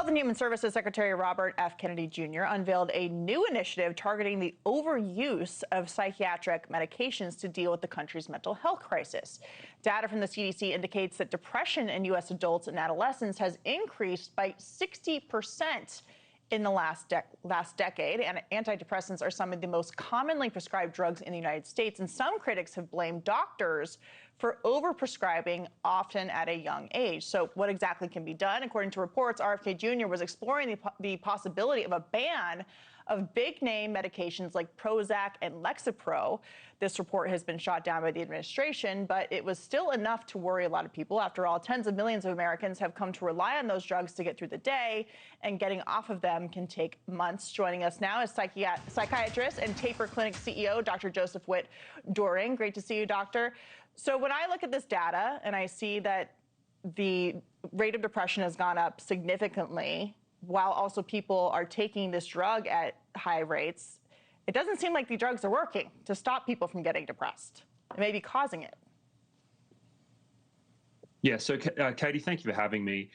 Health and Human Services Secretary Robert F. Kennedy Jr. unveiled a new initiative targeting the overuse of psychiatric medications to deal with the country's mental health crisis. Data from the CDC indicates that depression in U.S. adults and adolescents has increased by 60% in the last decade, and antidepressants are some of the most commonly prescribed drugs in the United States, and some critics have blamed doctors for overprescribing, often at a young age. So what exactly can be done? According to reports, RFK Jr. was exploring the possibility of a ban of big-name medications like Prozac and Lexapro. This report has been shot down by the administration, but it was still enough to worry a lot of people. After all, tens of millions of Americans have come to rely on those drugs to get through the day, and getting off of them can take months. Joining us now is psychiatrist and Taper Clinic CEO, Dr. Josef Witt-Doerring. Great to see you, doctor. So when I look at this data and I see that the rate of depression has gone up significantly, while also people are taking this drug at high rates, it doesn't seem like the drugs are working to stop people from getting depressed. It may be causing it. Yeah, so Katie, thank you for having me.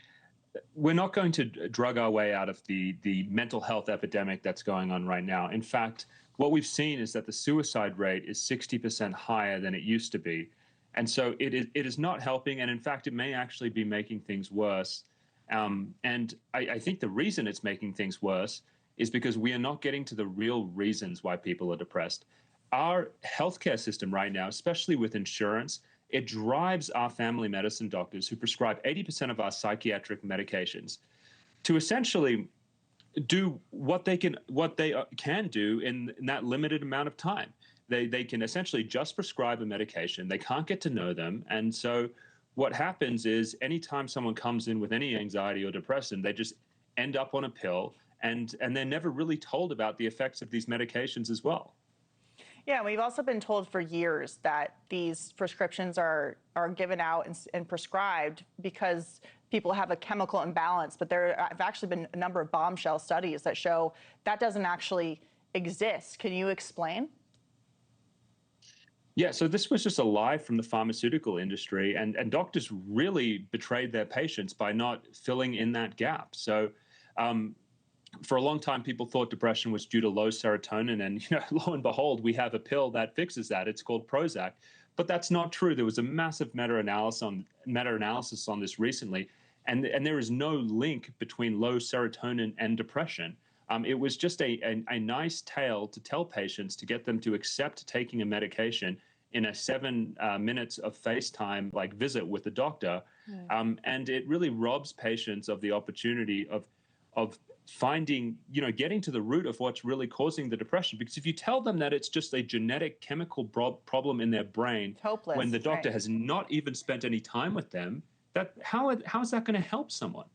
We're not going to drug our way out of the mental health epidemic that's going on right now. In fact, what we've seen is that the suicide rate is 60% higher than it used to be. And so it is not helping, and in fact, it may actually be making things worse. And I think the reason it's making things worse is because we are not getting to the real reasons why people are depressed. Our healthcare system right now, especially with insurance, it drives our family medicine doctors who prescribe 80% of our psychiatric medications to essentially do what they can do in that limited amount of time. They can essentially just prescribe a medication. They can't get to know them. And so what happens is anytime someone comes in with any anxiety or depression, they just end up on a pill, and they're never really told about the effects of these medications as well. Yeah, we've also been told for years that these prescriptions are given out and prescribed because people have a chemical imbalance, but there have actually been a number of bombshell studies that show that doesn't actually exist. Can you explain? Yeah, so this was just a lie from the pharmaceutical industry, and doctors really betrayed their patients by not filling in that gap. So for a long time, people thought depression was due to low serotonin, and lo and behold, we have a pill that fixes that. It's called Prozac, but that's not true. There was a massive meta-analysis on this recently, and there is no link between low serotonin and depression. It was just a nice tale to tell patients to get them to accept taking a medication in a 7 minutes of FaceTime like visit with the doctor. And it really robs patients of the opportunity of finding, getting to the root of what's really causing the depression. Because if you tell them that it's just a genetic chemical problem in their brain, hopeless, when the doctor has not even spent any time with them, how is that going to help someone?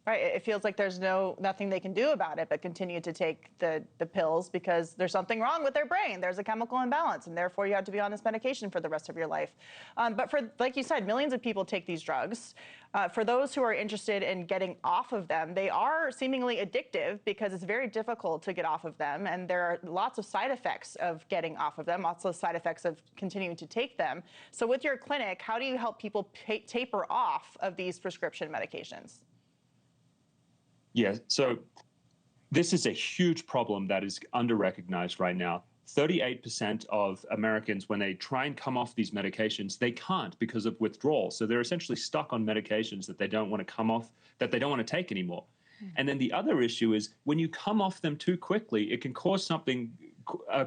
Right. It feels like there's nothing they can do about it but continue to take the pills because there's something wrong with their brain. There's a chemical imbalance, and therefore you have to be on this medication for the rest of your life. But for, like you said, millions of people take these drugs. For those who are interested in getting off of them, they are seemingly addictive because it's very difficult to get off of them, and there are lots of side effects of getting off of them, lots of side effects of continuing to take them. So with your clinic, how do you help people taper off of these prescription medications? Yeah, so this is a huge problem that is under-recognized right now. 38% of Americans, when they try and come off these medications, they can't because of withdrawal. So they're essentially stuck on medications that they don't want to come off, that they don't want to take anymore. And then the other issue is when you come off them too quickly, it can cause something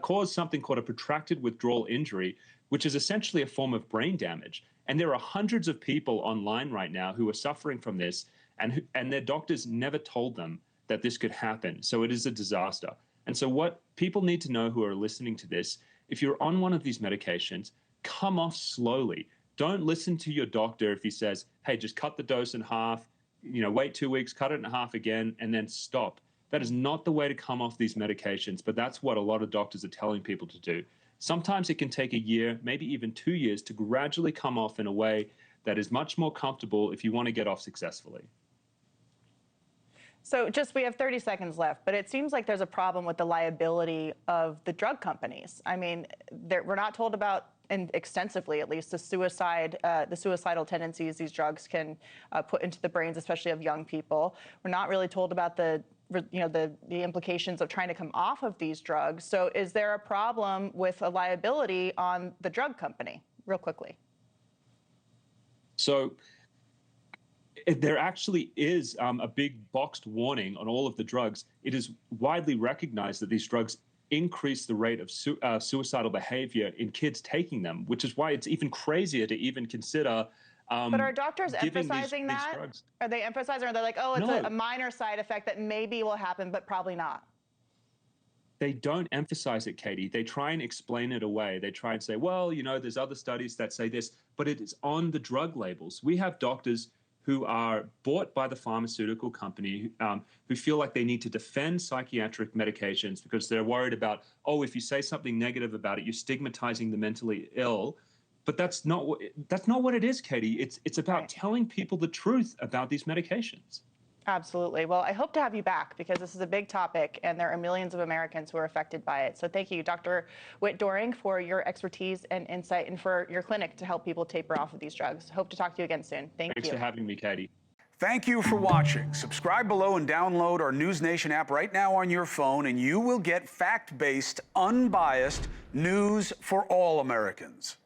called a protracted withdrawal injury, which is essentially a form of brain damage. And there are hundreds of people online right now who are suffering from this, and their doctors never told them that this could happen. So it is a disaster. And so what people need to know who are listening to this, if you're on one of these medications, come off slowly. Don't listen to your doctor if he says, hey, just cut the dose in half, wait 2 weeks, cut it in half again, and then stop. That is not the way to come off these medications, but that's what a lot of doctors are telling people to do. Sometimes it can take a year, maybe even 2 years, to gradually come off in a way that is much more comfortable if you want to get off successfully. So we have 30 seconds left, but it seems like there's a problem with the liability of the drug companies. I mean, we're not told about and extensively, at least, the suicidal tendencies these drugs can put into the brains, especially of young people. We're not really told about the implications of trying to come off of these drugs. So is there a problem with a liability on the drug company? Real quickly. So there actually is a big boxed warning on all of the drugs. It is widely recognized that these drugs increase the rate of suicidal behavior in kids taking them, which is why it's even crazier to even consider but are doctors emphasizing these that? drugs. Are they emphasizing, or are they like, oh, it's No. a minor side effect that maybe will happen, but probably not? They don't emphasize it, Katie. They try and explain it away. They try and say, well, you know, there's other studies that say this, but it is on the drug labels. We have doctors who are bought by the pharmaceutical company who feel like they need to defend psychiatric medications because they're worried about, oh, if you say something negative about it, you're stigmatizing the mentally ill. But that's not what it is, Katie. It's about telling people the truth about these medications. Absolutely. Well, I hope to have you back because this is a big topic and there are millions of Americans who are affected by it. So thank you, Dr. Witt-Doerring, for your expertise and insight and for your clinic to help people taper off of these drugs. Hope to talk to you again soon. Thanks for having me, Katie. Thank you for watching. Subscribe below and download our NewsNation app right now on your phone, and you will get fact-based, unbiased news for all Americans.